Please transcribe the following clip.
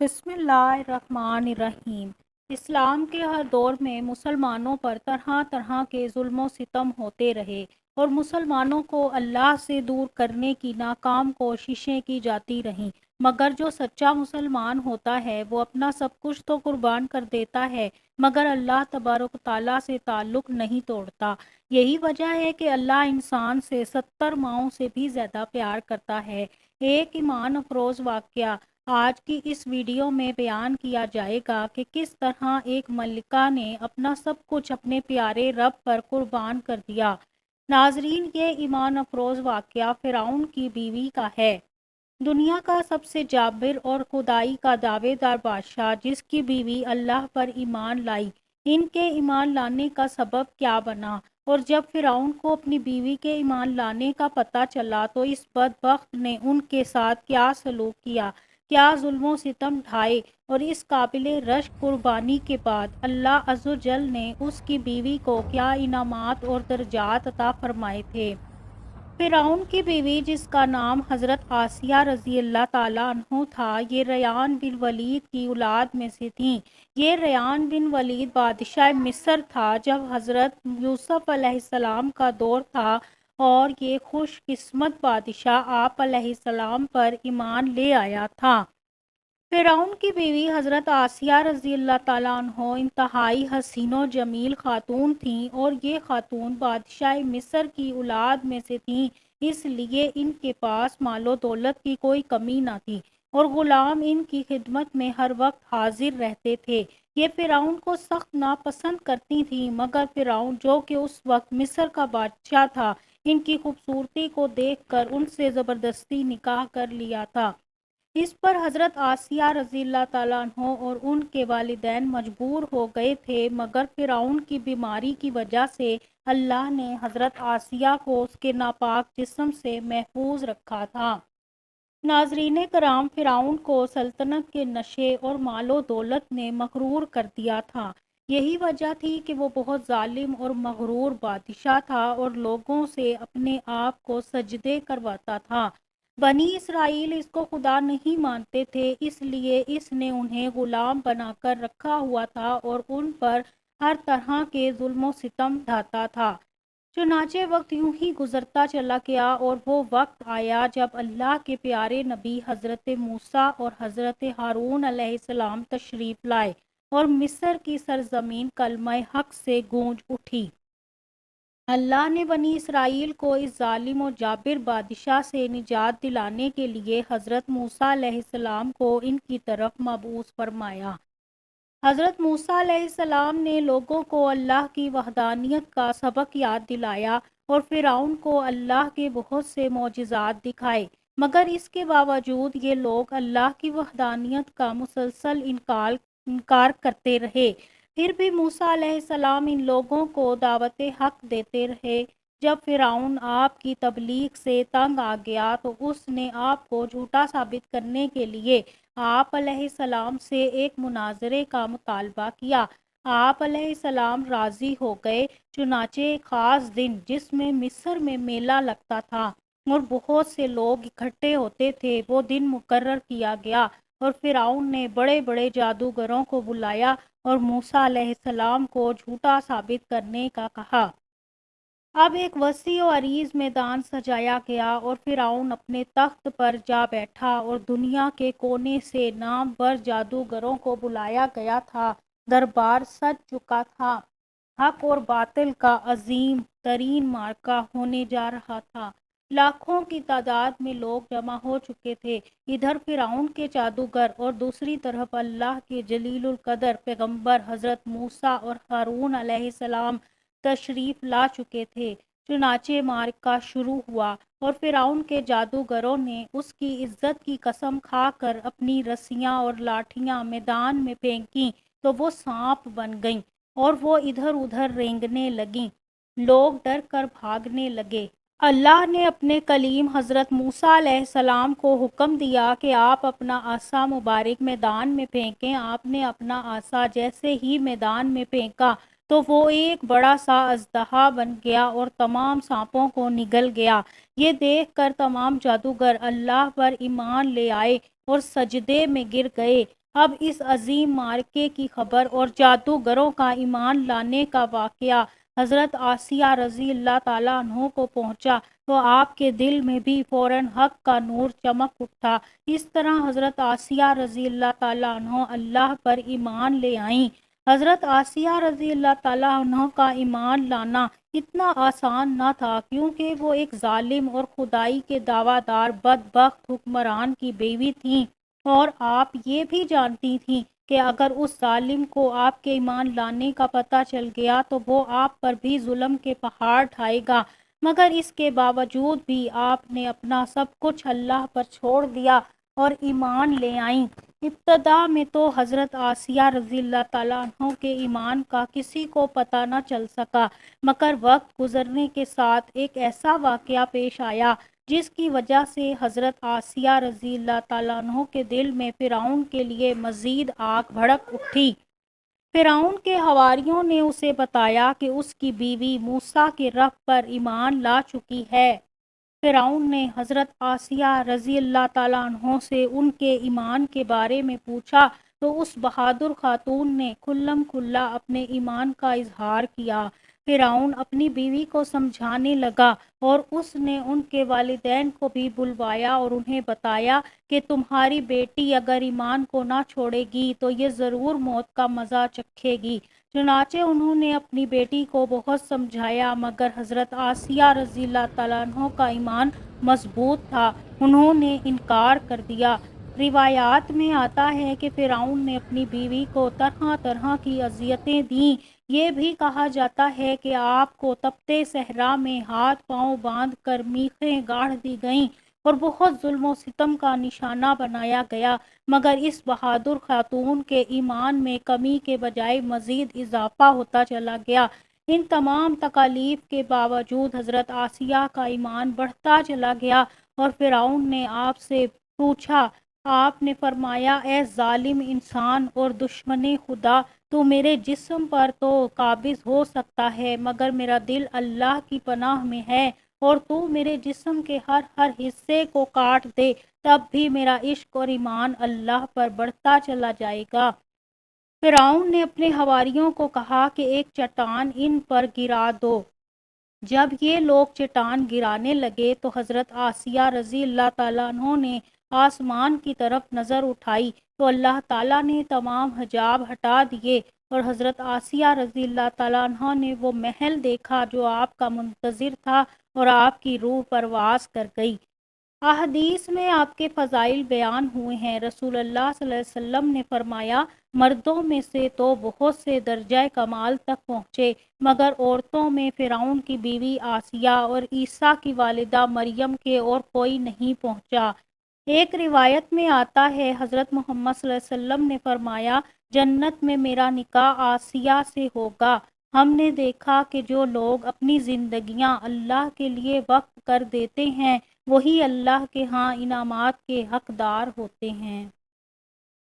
بسم اللہ الرحمن الرحیم۔ اسلام کے ہر دور میں مسلمانوں پر طرح طرح کے ظلم و ستم ہوتے رہے اور مسلمانوں کو اللہ سے دور کرنے کی ناکام کوششیں کی جاتی رہیں، مگر جو سچا مسلمان ہوتا ہے وہ اپنا سب کچھ تو قربان کر دیتا ہے مگر اللہ تبارک و تعالیٰ سے تعلق نہیں توڑتا۔ یہی وجہ ہے کہ اللہ انسان سے 70 ماؤں سے بھی زیادہ پیار کرتا ہے۔ ایک ایمان افروز واقعہ آج کی اس ویڈیو میں بیان کیا جائے گا کہ کس طرح ایک ملکہ نے اپنا سب کچھ اپنے پیارے رب پر قربان کر دیا۔ ناظرین، یہ ایمان افروز واقعہ فرعون کی بیوی کا ہے۔ دنیا کا سب سے جابر اور خدائی کا دعوے دار بادشاہ جس کی بیوی اللہ پر ایمان لائی، ان کے ایمان لانے کا سبب کیا بنا؟ اور جب فرعون کو اپنی بیوی کے ایمان لانے کا پتہ چلا تو اس بدبخت نے ان کے ساتھ کیا سلوک کیا، کیا ظلم و ستم ڈھائے، اور اس قابل رشک قربانی کے بعد اللہ عز و جل نے اس کی بیوی کو کیا انعامات اور درجات عطا فرمائے تھے۔ فرعون کی بیوی جس کا نام حضرت آسیہ رضی اللہ تعالیٰ عنہ تھا، یہ ریان بن ولید کی اولاد میں سے تھیں۔ یہ ریان بن ولید بادشاہ مصر تھا جب حضرت یوسف علیہ السلام کا دور تھا، اور یہ خوش قسمت بادشاہ آپ علیہ السلام پر ایمان لے آیا تھا۔ فرعون کی بیوی حضرت آسیہ رضی اللہ تعالیٰ عنہ انتہائی حسین و جمیل خاتون تھیں، اور یہ خاتون بادشاہ مصر کی اولاد میں سے تھیں، اس لیے ان کے پاس مال و دولت کی کوئی کمی نہ تھی، اور غلام ان کی خدمت میں ہر وقت حاضر رہتے تھے۔ یہ فرعون کو سخت ناپسند کرتی تھیں، مگر فرعون جو کہ اس وقت مصر کا بادشاہ تھا، ان کی خوبصورتی کو دیکھ کر ان سے زبردستی نکاح کر لیا تھا۔ اس پر حضرت آسیہ رضی اللہ تعالیٰ عنہ اور ان کے والدین مجبور ہو گئے تھے، مگر فرعون کی بیماری کی وجہ سے اللہ نے حضرت آسیہ کو اس کے ناپاک جسم سے محفوظ رکھا تھا۔ ناظرین کرام، فرعون کو سلطنت کے نشے اور مال و دولت نے مغرور کر دیا تھا۔ یہی وجہ تھی کہ وہ بہت ظالم اور مغرور بادشاہ تھا اور لوگوں سے اپنے آپ کو سجدے کرواتا تھا۔ بنی اسرائیل اس کو خدا نہیں مانتے تھے، اس لیے اس نے انہیں غلام بنا کر رکھا ہوا تھا اور ان پر ہر طرح کے ظلم و ستم ڈھاتا تھا۔ چنانچہ وقت یوں ہی گزرتا چلا گیا اور وہ وقت آیا جب اللہ کے پیارے نبی حضرت موسیٰ اور حضرت ہارون علیہ السلام تشریف لائے اور مصر کی سرزمین کلمہ حق سے گونج اٹھی۔ اللہ نے بنی اسرائیل کو اس ظالم و جابر بادشاہ سے نجات دلانے کے لیے حضرت موسیٰ علیہ السلام کو ان کی طرف مبعوث فرمایا۔ حضرت موسیٰ علیہ السلام نے لوگوں کو اللہ کی وحدانیت کا سبق یاد دلایا اور فرعون کو اللہ کے بہت سے معجزات دکھائے، مگر اس کے باوجود یہ لوگ اللہ کی وحدانیت کا مسلسل انکار کرتے رہے۔ پھر بھی موسیٰ علیہ السلام ان لوگوں کو دعوت حق دیتے رہے۔ جب فرعون آپ کی تبلیغ سے تنگ آ گیا تو اس نے آپ کو جھوٹا ثابت کرنے کے لیے آپ علیہ السلام سے ایک مناظرے کا مطالبہ کیا۔ آپ علیہ السلام راضی ہو گئے، چنانچہ ایک خاص دن جس میں مصر میں میلہ لگتا تھا اور بہت سے لوگ اکٹھے ہوتے تھے، وہ دن مقرر کیا گیا اور فرعون نے بڑے بڑے جادوگروں کو بلایا اور موسیٰ علیہ السلام کو جھوٹا ثابت کرنے کا کہا۔ اب ایک وسیع و عریض میدان سجایا گیا اور فرعون اپنے تخت پر جا بیٹھا اور دنیا کے کونے سے نامور جادوگروں کو بلایا گیا تھا۔ دربار سج چکا تھا۔ حق اور باطل کا عظیم ترین معرکہ ہونے جا رہا تھا۔ لاکھوں کی تعداد میں لوگ جمع ہو چکے تھے۔ ادھر فرعون کے جادوگر اور دوسری طرف اللہ کے جلیل القدر پیغمبر حضرت موسیٰ اور ہارون علیہ السلام تشریف لا چکے تھے۔ چنانچہ معرکہ شروع ہوا اور فرعون کے جادوگروں نے اس کی عزت کی قسم کھا کر اپنی رسیاں اور لاٹھیاں میدان میں پھینکیں تو وہ سانپ بن گئیں اور وہ ادھر ادھر رینگنے لگیں۔ لوگ ڈر کر بھاگنے لگے۔ اللہ نے اپنے کلیم حضرت موسیٰ علیہ السلام کو حکم دیا کہ آپ اپنا عصا مبارک میدان میں پھینکیں۔ آپ نے اپنا عصا جیسے ہی میدان میں پھینکا تو وہ ایک بڑا سا اژدہا بن گیا اور تمام سانپوں کو نگل گیا۔ یہ دیکھ کر تمام جادوگر اللہ پر ایمان لے آئے اور سجدے میں گر گئے۔ اب اس عظیم معرکے کی خبر اور جادوگروں کا ایمان لانے کا واقعہ حضرت آسیہ رضی اللہ تعالیٰ عنہ کو پہنچا تو آپ کے دل میں بھی فوراً حق کا نور چمک اٹھا۔ اس طرح حضرت آسیہ رضی اللہ تعالیٰ عنہ اللہ پر ایمان لے آئیں۔ حضرت آسیہ رضی اللہ تعالیٰ عنہ کا ایمان لانا اتنا آسان نہ تھا، کیونکہ وہ ایک ظالم اور خدائی کے دعویٰ دار بدبخت حکمران کی بیوی تھیں، اور آپ یہ بھی جانتی تھیں کہ اگر اس ظالم کو آپ کے ایمان لانے کا پتہ چل گیا تو وہ آپ پر بھی ظلم کے پہاڑ ڈھائے گا۔ مگر اس کے باوجود بھی آپ نے اپنا سب کچھ اللہ پر چھوڑ دیا اور ایمان لے آئیں۔ ابتدا میں تو حضرت آسیہ رضی اللہ تعالیٰ عنہ کے ایمان کا کسی کو پتہ نہ چل سکا، مگر وقت گزرنے کے ساتھ ایک ایسا واقعہ پیش آیا جس کی وجہ سے حضرت آسیہ رضی اللہ تعالیٰ عنہ کے دل میں فرعون کے لیے مزید آگ بھڑک اٹھی۔ فرعون کے حواریوں نے اسے بتایا کہ اس کی بیوی موسیٰ کے رب پر ایمان لا چکی ہے۔ فرعون نے حضرت آسیہ رضی اللہ تعالیٰ عنہ سے ان کے ایمان کے بارے میں پوچھا تو اس بہادر خاتون نے کھلم کھلا اپنے ایمان کا اظہار کیا۔ فرعون اپنی بیوی کو سمجھانے لگا اور اس نے ان کے والدین کو بھی بلوایا اور انہیں بتایا کہ تمہاری بیٹی اگر ایمان کو نہ چھوڑے گی تو یہ ضرور موت کا مزہ چکھے گی۔ چنانچہ انہوں نے اپنی بیٹی کو بہت سمجھایا، مگر حضرت آسیہ رضی اللہ تعالیٰ عنہ کا ایمان مضبوط تھا، انہوں نے انکار کر دیا۔ روایات میں آتا ہے کہ فرعون نے اپنی بیوی کو طرح طرح کی اذیتیں دیں۔ یہ بھی کہا جاتا ہے کہ آپ کو تپتے صحرا میں ہاتھ پاؤں باندھ کر میخیں گاڑ دی گئیں اور بہت ظلم و ستم کا نشانہ بنایا گیا، مگر اس بہادر خاتون کے ایمان میں کمی کے بجائے مزید اضافہ ہوتا چلا گیا۔ ان تمام تکالیف کے باوجود حضرت آسیہ کا ایمان بڑھتا چلا گیا اور فرعون نے آپ سے پوچھا، آپ نے فرمایا، اے ظالم انسان اور دشمن خدا، تو میرے جسم پر تو قابض ہو سکتا ہے، مگر میرا دل اللہ کی پناہ میں ہے، اور تو میرے جسم کے ہر حصے کو کاٹ دے تب بھی میرا عشق اور ایمان اللہ پر بڑھتا چلا جائے گا۔ فرعون نے اپنے حواریوں کو کہا کہ ایک چٹان ان پر گرا دو۔ جب یہ لوگ چٹان گرانے لگے تو حضرت آسیہ رضی اللہ تعالیٰ عنہ نے آسمان کی طرف نظر اٹھائی تو اللہ تعالیٰ نے تمام حجاب ہٹا دیے اور حضرت آسیہ رضی اللہ تعالیٰ عنہ نے وہ محل دیکھا جو آپ کا منتظر تھا اور آپ کی روح پرواز کر گئی۔ احادیث میں آپ کے فضائل بیان ہوئے ہیں۔ رسول اللہ صلی اللہ علیہ وسلم نے فرمایا، مردوں میں سے تو بہت سے درجہ کمال تک پہنچے، مگر عورتوں میں فرعون کی بیوی آسیہ اور عیسیٰ کی والدہ مریم کے اور کوئی نہیں پہنچا۔ ایک روایت میں آتا ہے، حضرت محمد صلی اللہ علیہ وسلم نے فرمایا، جنت میں میرا نکاح آسیہ سے ہوگا۔ ہم نے دیکھا کہ جو لوگ اپنی زندگیاں اللہ کے لیے وقف کر دیتے ہیں وہی اللہ کے ہاں انعامات کے حقدار ہوتے ہیں۔